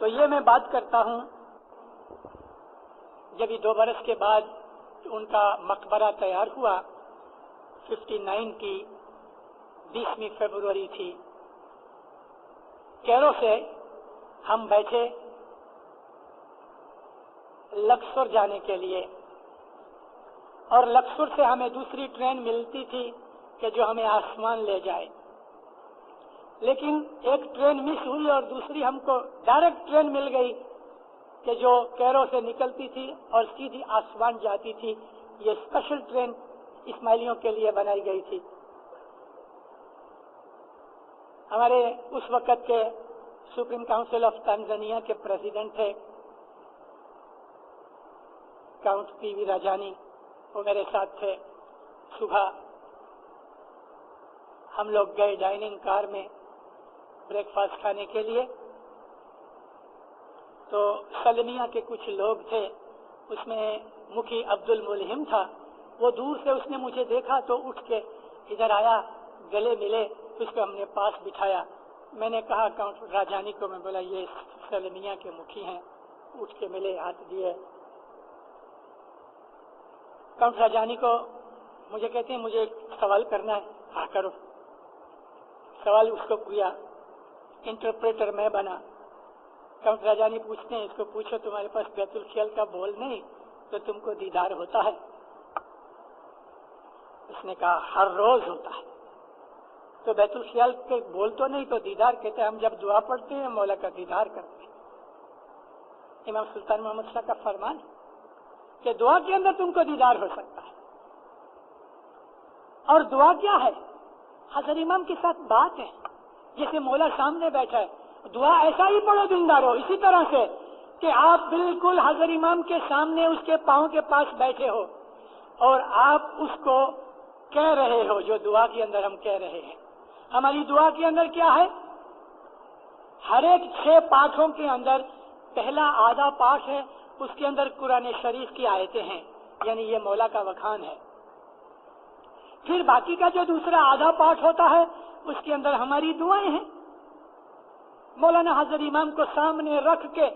تو یہ میں بات کرتا ہوں جب 2 برس کے بعد ان کا مقبرہ تیار ہوا، 59 کی 20 فروری تھی، کیرو سے ہم بیٹھے لکسور جانے کے لیے، اور لکسور سے ہمیں دوسری ٹرین ملتی تھی کہ جو ہمیں آسمان لے جائے، لیکن ایک ٹرین مس ہوئی اور دوسری ہم کو ڈائریکٹ ٹرین مل گئی کہ جو کیرو سے نکلتی تھی اور سیدھی آسمان جاتی تھی۔ یہ اسپیشل ٹرین اسماعیلیوں کے لیے بنائی گئی تھی۔ ہمارے اس وقت کے سپریم کاؤنسل آف تنزانیہ کے پریزیڈنٹ تھے کاؤنٹ پی وی راجانی، وہ میرے ساتھ تھے۔ صبح ہم لوگ گئے ڈائننگ کار میں بریک فاسٹ کھانے کے لیے، تو سلمیہ کے کچھ لوگ تھے، اس میں مکھی عبد الملہم تھا، وہ دور سے اس نے مجھے دیکھا تو اٹھ کے ادھر آیا، گلے ملے، اس کو ہم نے پاس بٹھایا۔ میں نے کہا کاؤنٹ راجانی کو، میں بولا یہ سلمیہ کے مکھی ہیں، اٹھ کے ملے، ہاتھ دیے۔ کاؤنٹ راجانی کو مجھے کہتے ہیں مجھے ایک سوال کرنا ہے۔ ہاں کرو۔ سوال اس کو کیا، انٹرپریٹر میں بنا۔ کاؤنٹ راجانی پوچھتے ہیں اس کو، پوچھو تمہارے پاس بیت الخیال کا بول نہیں تو تم کو دیدار ہوتا ہے؟ اس نے کہا ہر روز ہوتا ہے۔ تو بیت الخیال کے بول تو نہیں تو دیدار کہتے ہیں، ہم جب دعا پڑھتے ہیں مولا کا دیدار کرتے ہیں۔ امام سلطان محمد شاہ کا فرمان ہے کہ دعا کے اندر تم کو دیدار ہو سکتا ہے۔ اور دعا کیا ہے؟ حضرت امام کے ساتھ بات ہے، جیسے مولا سامنے بیٹھا ہے، دعا ایسا ہی پڑھو دلدار ہو، اسی طرح سے کہ آپ بالکل حضرت امام کے سامنے اس کے پاؤں کے پاس بیٹھے ہو اور آپ اس کو کہہ رہے ہو جو دعا کے اندر ہم کہہ رہے ہیں۔ ہماری دعا کے اندر کیا ہے؟ ہر ایک 6 پاٹھوں کے اندر پہلا آدھا پاٹھ ہے، اس کے اندر قرآن شریف کی آیتیں ہیں، یعنی یہ مولا کا وکھان ہے۔ پھر باقی کا جو دوسرا آدھا پاٹھ ہوتا ہے اس کے اندر ہماری دعائیں ہیں۔ مولانا حضرت امام کو سامنے رکھ کے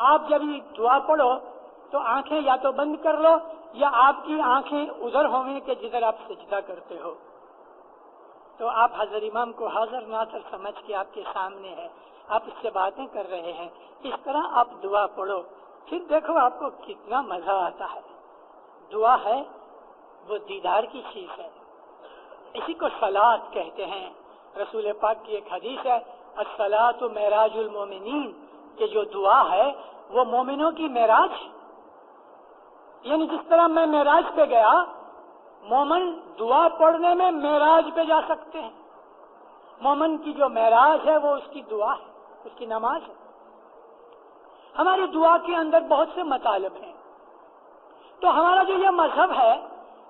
آپ جب یہ دعا پڑھو تو آنکھیں یا تو بند کر لو یا آپ کی آنکھیں ادھر ہوئیں کہ جدھر آپ سجدہ کرتے ہو، تو آپ حضرت امام کو حاضر ناظر سمجھ کے آپ کے سامنے ہے، آپ اس سے باتیں کر رہے ہیں، اس طرح آپ دعا پڑھو، پھر دیکھو آپ کو کتنا مزہ آتا ہے۔ دعا ہے وہ دیدار کی چیز ہے، اسی کو صلاۃ کہتے ہیں۔ رسول پاک کی ایک حدیث ہے، الصلاۃ معراج المومنین، کہ جو دعا ہے وہ مومنوں کی معراج، یعنی جس طرح میں معراج پہ گیا، مومن دعا پڑھنے میں معراج پہ جا سکتے ہیں۔ مومن کی جو معراج ہے وہ اس کی دعا ہے، اس کی نماز ہے۔ ہماری دعا کے اندر بہت سے مطالب ہیں، تو ہمارا جو یہ مذہب ہے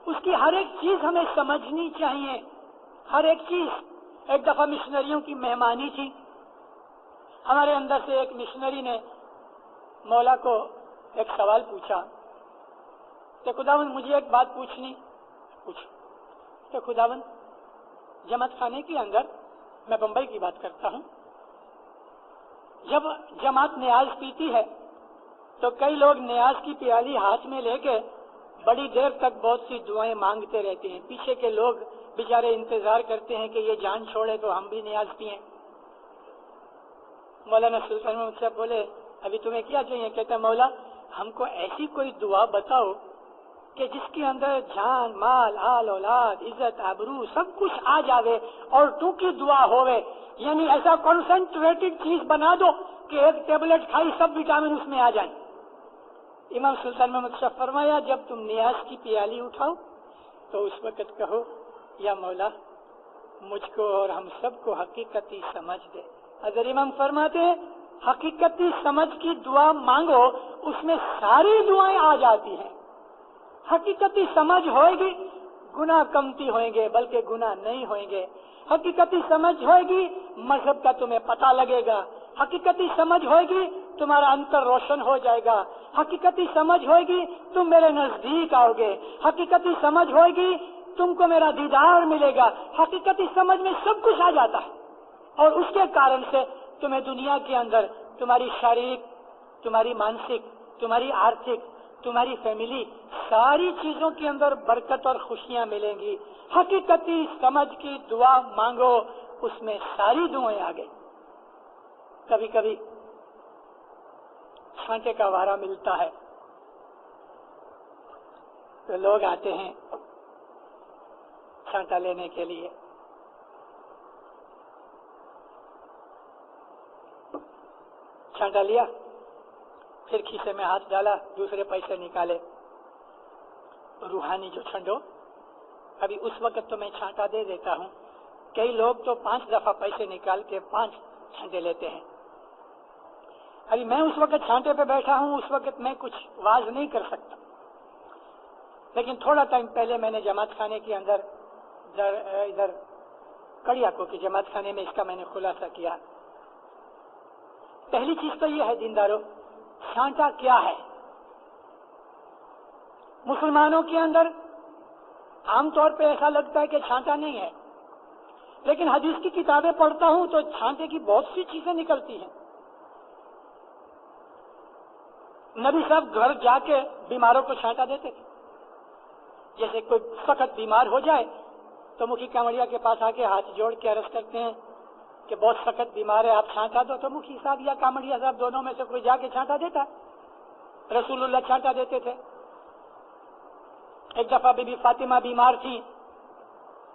اس کی ہر ایک چیز ہمیں سمجھنی چاہیے، ہر ایک چیز۔ ایک دفعہ مشنریوں کی مہمانی تھی، ہمارے اندر سے ایک مشنری نے مولا کو ایک سوال پوچھا کہ خداوند مجھے ایک بات پوچھنی، پوچھو کہ خداوند جماعت خانے کے اندر، میں بمبئی کی بات کرتا ہوں، جب جماعت نیاز پیتی ہے تو کئی لوگ نیاز کی پیالی ہاتھ میں لے کے بڑی دیر تک بہت سی دعائیں مانگتے رہتے ہیں. پیچھے کے لوگ بیچارے انتظار کرتے ہیں کہ یہ جان چھوڑے تو ہم بھی نیاز پئیں. مولانا سلطان محمد صاحب بولے ابھی تمہیں کیا چاہیے؟ کہتے ہیں مولا ہم کو ایسی کوئی دعا بتاؤ کہ جس کے اندر جان مال آل اولاد عزت آبرو سب کچھ آ جاوے اور تو کی دعا ہوئے. یعنی ایسا کنسنٹریٹڈ چیز بنا دو کہ ایک ٹیبلٹ کھائی سب وٹامن اس میں آ جائیں. امام سلطان محمد صاحب فرمایا جب تم نیاز کی پیالی اٹھاؤ تو اس وقت کہو یا مولا مجھ کو اور ہم سب کو حقیقتی سمجھ دے. اگر امام فرماتے حقیقتی سمجھ کی دعا مانگو اس میں ساری دعائیں آ جاتی ہیں. حقیقتی سمجھ ہوئے گی گناہ کمتی ہوئیں گے بلکہ گناہ نہیں ہوئیں گے. حقیقتی سمجھ ہوئے گی مذہب کا تمہیں پتہ لگے گا. حقیقتی سمجھ ہوئے گی تمہارا انتر روشن ہو جائے گا. حقیقتی سمجھ ہوئے گی تم میرے نزدیک آؤ گے. حقیقتی سمجھ ہوئے گی تم کو میرا دیدار ملے گا. حقیقتی سمجھ میں سب کچھ آ جاتا ہے اور اس کے کارن سے تمہیں دنیا کے اندر تمہاری شاریرک، تمہاری مانسک، تمہاری آرتھک، تمہاری فیملی ساری چیزوں کے اندر برکت اور خوشیاں ملیں گی. حقیقتی سمجھ کی دعا مانگو اس میں ساری دعائیں آ گئی. کبھی کبھی چھانٹے کا وارا ملتا ہے تو لوگ آتے ہیں چھانٹا لینے کے لیے. چھانٹا لیا پھر کھیسے میں ہاتھ ڈالا دوسرے پیسے نکالے. روحانی جو چھنڈو ابھی اس وقت تو میں چھانٹا دے دیتا ہوں. کئی لوگ تو 5 دفعہ پیسے نکال کے 5 چھانٹے لیتے ہیں. ابھی میں اس وقت چھانٹے پہ بیٹھا ہوں اس وقت میں کچھ واز نہیں کر سکتا لیکن تھوڑا ٹائم پہلے میں نے جماعت خانے کے اندر ادھر کڑیا کو کی جماعت خانے میں اس کا میں نے خلاصہ کیا. پہلی چیز تو یہ ہے دیندارو چھانٹا کیا ہے. مسلمانوں کے اندر عام طور پہ ایسا لگتا ہے کہ چھانٹا نہیں ہے لیکن حدیث کی کتابیں پڑھتا ہوں تو چھانٹے کی بہت سی چیزیں نکلتی ہیں. نبی صاحب گھر جا کے بیماروں کو چھانٹا دیتے تھے. جیسے کوئی سخت بیمار ہو جائے تو مکھی کامڑیا کے پاس آ کے ہاتھ جوڑ کے عرض کرتے ہیں کہ بہت سخت بیمار ہے آپ چھانٹا دو تو مکھی صاحب یا کامڑیا صاحب دونوں میں سے کوئی جا کے چھانٹا دیتا. رسول اللہ چھانٹا دیتے تھے. ایک دفعہ بی بی فاطمہ بیمار تھی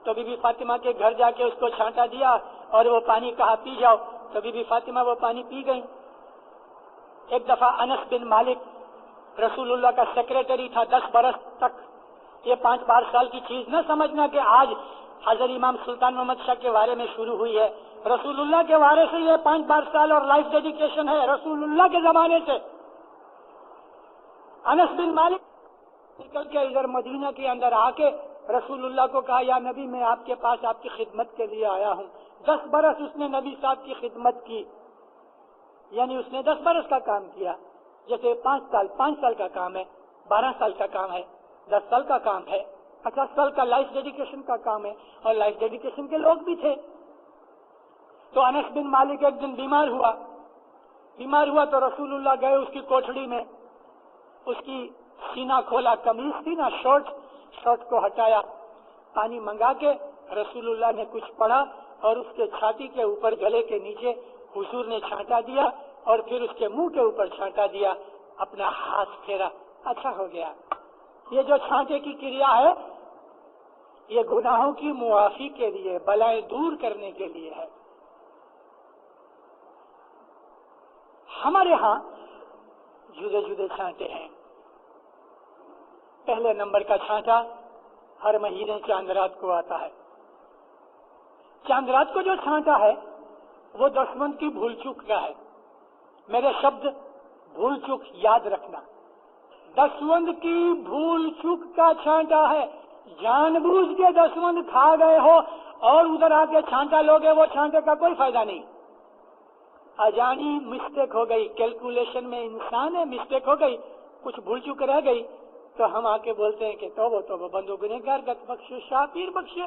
تو بی بی فاطمہ کے گھر جا کے اس کو چھانٹا دیا اور وہ پانی کہا پی جاؤ تو بی بی فاطمہ وہ پانی پی گئی. ایک دفعہ انس بن مالک رسول اللہ کا سیکریٹری تھا 10 برس تک. یہ 5 سال کی چیز نہ سمجھنا کہ آج حضرت امام سلطان محمد شاہ کے بارے میں شروع ہوئی ہے. رسول اللہ کے بارے سے یہ 5 سال اور لائف ڈیڈیکیشن ہے رسول اللہ کے زمانے سے. انس بن مالک نکل کے ادھر مدینہ کے اندر آ کے رسول اللہ کو کہا یا نبی میں آپ کے پاس آپ کی خدمت کے لیے آیا ہوں. 10 برس اس نے نبی صاحب کی خدمت کی یعنی اس نے 10 برس کا کام کیا. جیسے 5 سال کا کام ہے 12 سال کا کام ہے 10 سال کا کام ہے 50 سال کا لائف ڈیڈیکیشن کا کام ہے اور لائف ڈیڈیکیشن کے لوگ بھی تھے. تو انس بن مالک ایک دن بیمار ہوا تو رسول اللہ گئے اس کی کوٹھڑی میں. اس کی سینہ کھولا قمیص تھی نا شرٹ کو ہٹایا پانی منگا کے رسول اللہ نے کچھ پڑھا اور اس کے چھاتی کے اوپر گلے کے نیچے حضور نے چھانٹا دیا اور پھر اس کے منہ کے اوپر چھانٹا دیا. اپنا ہاتھ پھیرا اچھا ہو گیا. یہ جو چھانٹے کی کریا ہے یہ گناہوں کی معافی کے لیے بلائیں دور کرنے کے لیے ہے. ہمارے ہاں جدے چھانٹے ہیں. پہلے نمبر کا چھانٹا ہر مہینے چاند رات کو آتا ہے. چاند رات کو جو چھانٹا ہے وہ دسمنت کی بھول چوک کا ہے. میرے شبد بھول چوک یاد رکھنا. دسمنت کی بھول چوک کا چھانٹا ہے. جان بوجھ کے دسمنت کھا گئے ہو اور ادھر آ کے چھانٹا لوگے وہ چھانٹے کا کوئی فائدہ نہیں. اجانی مسٹیک ہو گئی کیلکولیشن میں انسان ہے مسٹیک ہو گئی کچھ بھول چوک رہ گئی تو ہم آ کے بولتے ہیں کہ توبہ بندو گنہگار گت بخشو شاہ پیر بخشے.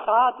7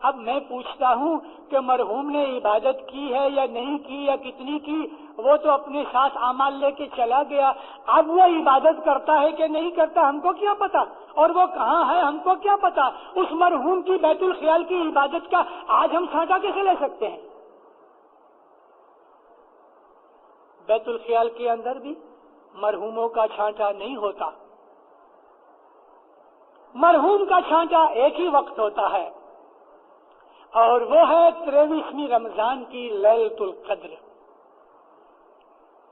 اب میں پوچھتا ہوں کہ مرحوم نے عبادت کی ہے یا نہیں کی یا کتنی کی، وہ تو اپنے ساتھ اعمال لے کے چلا گیا، اب وہ عبادت کرتا ہے کہ نہیں کرتا ہم کو کیا پتا، اور وہ کہاں ہے ہم کو کیا پتا۔ اس مرحوم کی بیت الخیال کی عبادت کا آج ہم چھانٹا کیسے لے سکتے ہیں؟ بیت الخیال کے اندر بھی مرحوموں کا چھانٹا نہیں ہوتا، مرحوم کا چھانٹا ایک ہی وقت ہوتا ہے، اور وہ ہے 23ویں رمضان کی لیلۃ القدر۔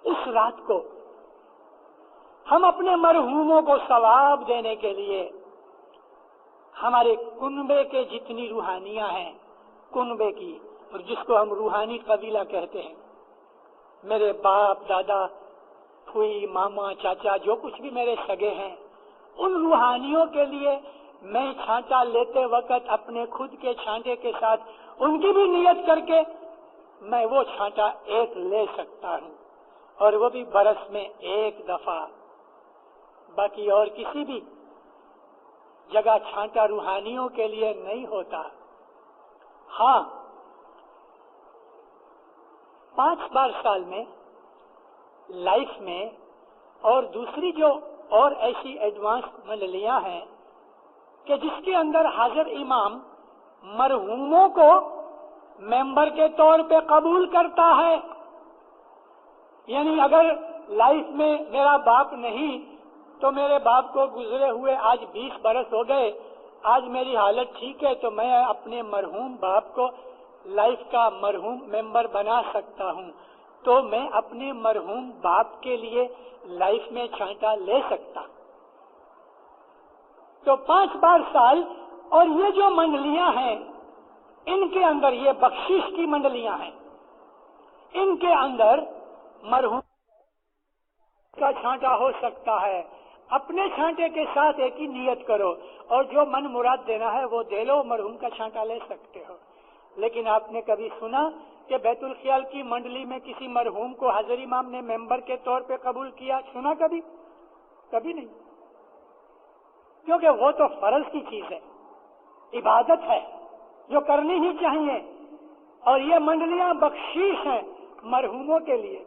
اس رات کو ہم اپنے مرحوموں کو ثواب دینے کے لیے ہمارے کنبے کے جتنی روحانیاں ہیں، کنبے کی، اور جس کو ہم روحانی قبیلہ کہتے ہیں، میرے باپ دادا پھوئی ماما چاچا جو کچھ بھی میرے سگے ہیں، ان روحانیوں کے لیے میں چھانٹا لیتے وقت اپنے خود کے چھانٹے کے ساتھ ان کی بھی نیت کر کے میں وہ چھانٹا ایک لے سکتا ہوں، اور وہ بھی برس میں ایک دفعہ۔ باقی اور کسی بھی جگہ چھانٹا روحانیوں کے لیے نہیں ہوتا۔ ہاں، 5 بار سال میں لائف میں، اور دوسری جو اور ایسی ایڈوانس منڈلیاں ہیں کہ جس کے اندر حاضر امام مرحوموں کو ممبر کے طور پہ قبول کرتا ہے، یعنی اگر لائف میں میرا باپ نہیں تو میرے باپ کو گزرے ہوئے آج 20 برس ہو گئے، آج میری حالت ٹھیک ہے تو میں اپنے مرحوم باپ کو لائف کا مرحوم ممبر بنا سکتا ہوں، تو میں اپنے مرحوم باپ کے لیے لائف میں چھانٹا لے سکتا۔ تو 5 بار سال، اور یہ جو منڈلیاں ہیں ان کے اندر، یہ بخشش کی منڈلیاں ہیں، ان کے اندر مرحوم کا چھانٹا ہو سکتا ہے۔ اپنے چھانٹے کے ساتھ ایک ہی نیت کرو، اور جو من مراد دینا ہے وہ دے لو، مرحوم کا چھانٹا لے سکتے ہو۔ لیکن آپ نے کبھی سنا کہ بیت الخیال کی منڈلی میں کسی مرحوم کو حاضر امام نے ممبر کے طور پہ قبول کیا؟ سنا کبھی؟ کبھی نہیں، کیونکہ وہ تو فرض کی چیز ہے، عبادت ہے جو کرنی ہی چاہیے، اور یہ منڈلیاں بخشش ہیں مرحوموں کے لیے۔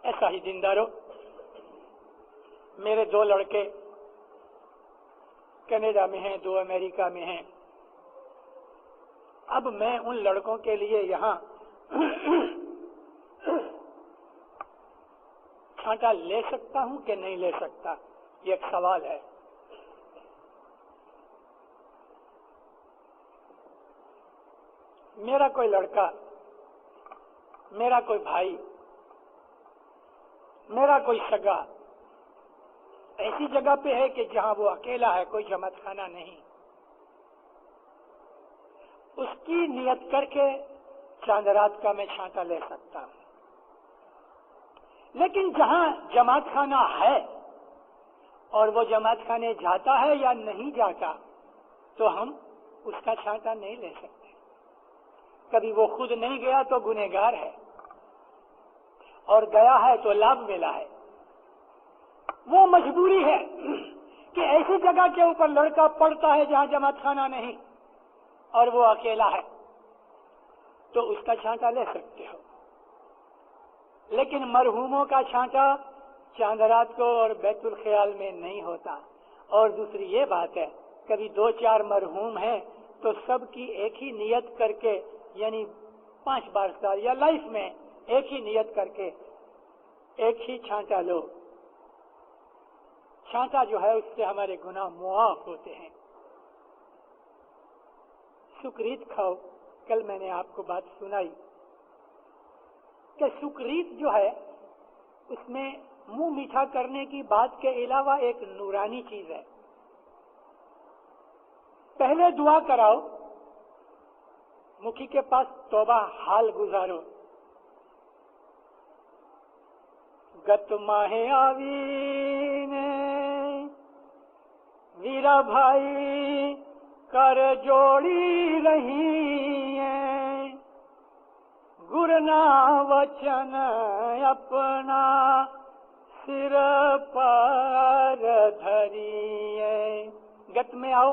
ایسا ہی دیندارو، میرے 2 لڑکے کینیڈا میں ہیں، 2 امریکہ میں ہیں۔ اب میں ان لڑکوں کے لیے یہاں چھانٹا لے سکتا ہوں کہ نہیں لے سکتا، یہ ایک سوال ہے۔ میرا کوئی لڑکا، میرا کوئی بھائی، میرا کوئی سگا ایسی جگہ پہ ہے کہ جہاں وہ اکیلا ہے، کوئی جماعت خانہ نہیں، اس کی نیت کر کے چاند رات کا میں چھانٹا لے سکتا ہوں۔ لیکن جہاں جماعت خانہ ہے اور وہ جماعت خانے جاتا ہے یا نہیں جاتا، تو ہم اس کا چھانٹا نہیں لے سکتے۔ کبھی وہ خود نہیں گیا تو گنہگار ہے، اور گیا ہے تو لابھ ملا ہے۔ وہ مجبوری ہے کہ ایسی جگہ کے اوپر لڑکا پڑتا ہے جہاں جماعت خانہ نہیں اور وہ اکیلا ہے، تو اس کا چھانٹا لے سکتے ہو۔ لیکن مرحوموں کا چھانٹا چاند رات کو اور بیت الخیال میں نہیں ہوتا۔ اور دوسری یہ بات ہے، کبھی 2-4 مرحوم ہیں تو سب کی ایک ہی نیت کر کے، یعنی 5 بار سال یا لائف میں ایک ہی نیت کر کے ایک ہی چھانٹا لو۔ چھانٹا جو ہے اس سے ہمارے گناہ معاف ہوتے ہیں۔ سکریت کھاؤ، کل میں نے آپ کو بات سنائی کہ سکریت جو ہے اس میں منہ میٹھا کرنے کی بات کے علاوہ ایک نورانی چیز ہے۔ پہلے دعا کراؤ، مکھی کے پاس توبہ حال گزارو، گت ماہ آوین ویرا بھائی کر جوڑی رہی ہے، گرنا وچن اپنا سر پر دھری ہے۔ گت میں آؤ،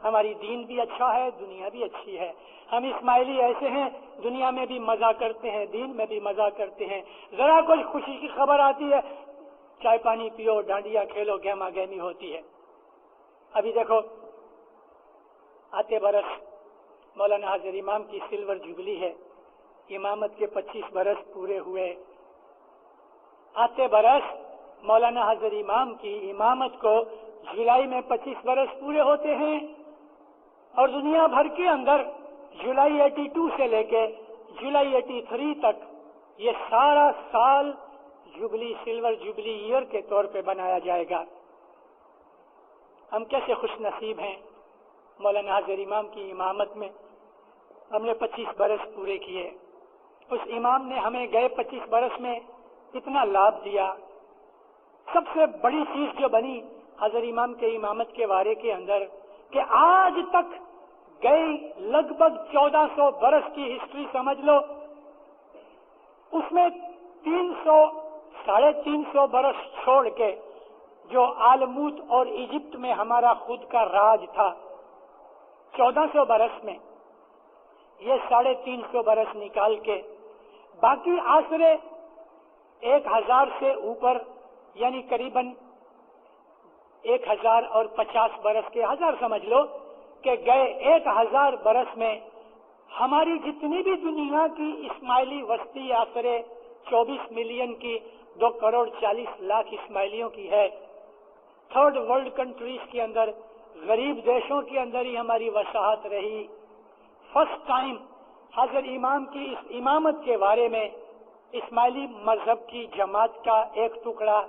ہماری دین بھی اچھا ہے، دنیا بھی اچھی ہے. ہم اسماعیلی ایسے ہیں، دنیا میں بھی مزہ کرتے ہیں، دین میں بھی مزہ کرتے ہیں. ذرا کوئی خوشی کی خبر آتی ہے، چائے پانی پیو، ڈانڈیا کھیلو، گہما گہمی ہوتی ہے. ابھی دیکھو آتے برس مولانا حاضر امام کی سلور جوبلی ہے، امامت کے 25 برس پورے ہوئے. آتے برس مولانا حاضر امام کی امامت کو جولائی میں 25 برس پورے ہوتے ہیں، اور دنیا بھر کے اندر جولائی 82 سے لے کے جولائی 83 تک یہ سارا سال جوبلی، سلور جوبلی ایئر کے طور پہ بنایا جائے گا. ہم کیسے خوش نصیب ہیں، مولانا حاضر امام کی امامت میں ہم نے 25 برس پورے کیے. اس امام نے ہمیں گئے 25 برس میں اتنا لابھ دیا. سب سے بڑی چیز جو بنی حضرت امام کے امامت کے بارے کے اندر کہ آج تک گئی لگ بھگ 1400 برس کی ہسٹری سمجھ لو، اس میں 300-350 برس چھوڑ کے جو عالموت اور ایجپٹ میں ہمارا خود کا راج تھا 1400 برس میں، یہ 350 برس نکال کے باقی آسرے 1000 سے اوپر، یعنی قریباً 1050 برس کے 1000 سمجھ لو کہ گئے 1000 برس میں ہماری جتنی بھی دنیا کی اسماعیلی وسطی آسرے 24 ملین کی 2 کروڑ 40 لاکھ اسماعیلیوں کی ہے. تھرڈ ورلڈ کنٹریز کے اندر، غریب دیشوں کے اندر ہی ہماری وساحت رہی. فرسٹ ٹائم حضرت امام کی اس امامت کے بارے میں اسماعیلی مذہب کی جماعت کا ایک ٹکڑا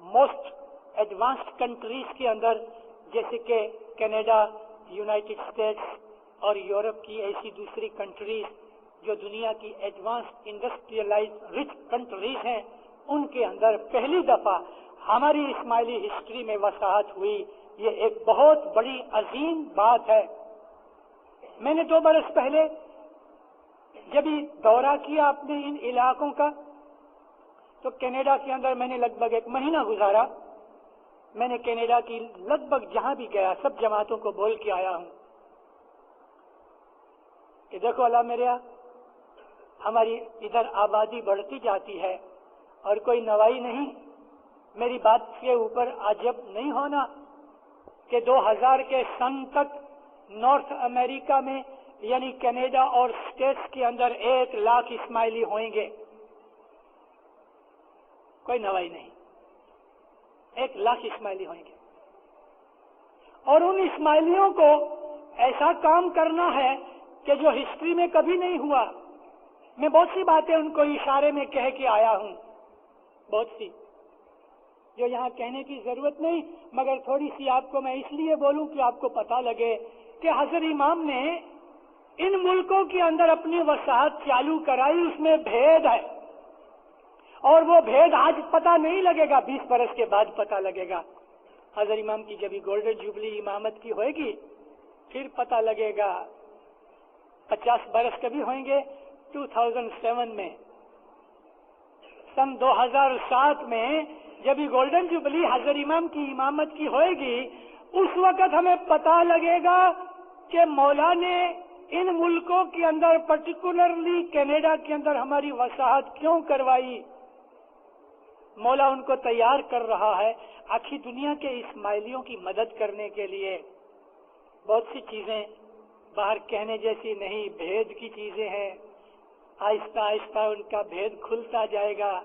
موسٹ ایڈوانسڈ کنٹریز کے اندر جیسے کہ کینیڈا، یونائٹڈ اسٹیٹس اور یورپ کی ایسی دوسری کنٹریز جو دنیا کی ایڈوانس انڈسٹریلائز رچ کنٹریز ہیں، ان کے اندر پہلی دفعہ ہماری اسماعیلی ہسٹری میں وساحت ہوئی. یہ ایک بہت بڑی عظیم بات ہے. میں نے 2 برس پہلے جب یہ دورہ کیا اپنے ان علاقوں کا تو کینیڈا کے اندر میں نے لگ بھگ 1 مہینہ گزارا. میں نے کینیڈا کی لگ بھگ جہاں بھی گیا سب جماعتوں کو بول کے آیا ہوں کہ دیکھو اللہ میرے، ہماری ادھر آبادی بڑھتی جاتی ہے اور کوئی نوائی نہیں. میری بات کے اوپر عجب نہیں ہونا کہ 2000 کے سن تک نارتھ امریکہ میں یعنی کینیڈا اور اسٹیٹس کے اندر 1 لاکھ اسماعیلی ہوئیں گے. کوئی نوائی نہیں، 1 لاکھ اسماعیلی ہوئیں گے. اور ان اسماعیلیوں کو ایسا کام کرنا ہے کہ جو ہسٹری میں کبھی نہیں ہوا. میں بہت سی باتیں ان کو اشارے میں کہہ کے آیا ہوں، بہت سی جو یہاں کہنے کی ضرورت نہیں، مگر تھوڑی سی آپ کو میں اس لیے بولوں کہ آپ کو پتہ لگے کہ حضرت امام نے ان ملکوں کے اندر اپنی وساحت چالو کرائی. اس میں بھید ہے اور وہ بھید آج پتہ نہیں لگے گا، 20 برس کے بعد پتہ لگے گا. حضرت امام کی جب گولڈن جوبلی امامت کی ہوئے گی پھر پتہ لگے گا. 50 برس کبھی ہوئیں گے 2007 میں، سن 2007 میں جب یہ گولڈن جوبلی حضرت امام کی امامت کی ہوئے گی اس وقت ہمیں پتہ لگے گا کہ مولا نے ان ملکوں کے اندر پرٹیکولرلی کینیڈا کے اندر ہماری وساحت کیوں کروائی. مولا ان کو تیار کر رہا ہے آخری دنیا کے اسماعیلیوں کی مدد کرنے کے لیے. بہت سی چیزیں باہر کہنے جیسی نہیں، بھید کی چیزیں ہیں. آہستہ آہستہ ان کا بھید کھلتا جائے گا.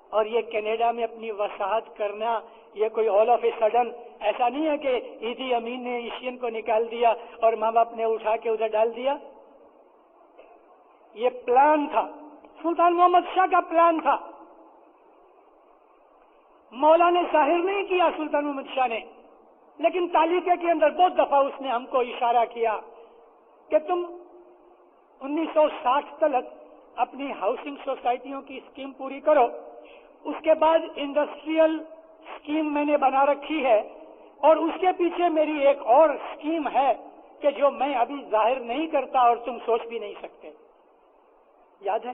اور یہ کینیڈا میں اپنی وساحت کرنا یہ کوئی آل آف اے سڈن ایسا نہیں ہے کہ ایدی امین نے ایشین کو نکال دیا اور ماں باپ نے اٹھا کے ادھر ڈال دیا. یہ پلان تھا، سلطان محمد شاہ کا پلان تھا. مولا نے ظاہر نہیں کیا سلطان محمد شاہ نے، لیکن تالیقے کے اندر بہت دفعہ اس نے ہم کو اشارہ کیا کہ تم 1960 تک اپنی ہاؤسنگ سوسائٹیوں کی اسکیم پوری کرو. اس کے بعد انڈسٹریل اسکیم میں نے بنا رکھی ہے اور اس کے پیچھے میری ایک اور اسکیم ہے کہ جو میں ابھی ظاہر نہیں کرتا اور تم سوچ بھی نہیں سکتے. یاد ہے؟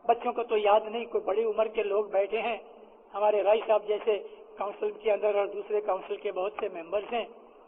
بچوں کو تو یاد نہیں، کوئی بڑی عمر کے لوگ بیٹھے ہیں، ہمارے رائی صاحب جیسے کاؤنسل کے اندر اور دوسرے کاؤنسل کے بہت سے ممبرز ہیں.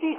30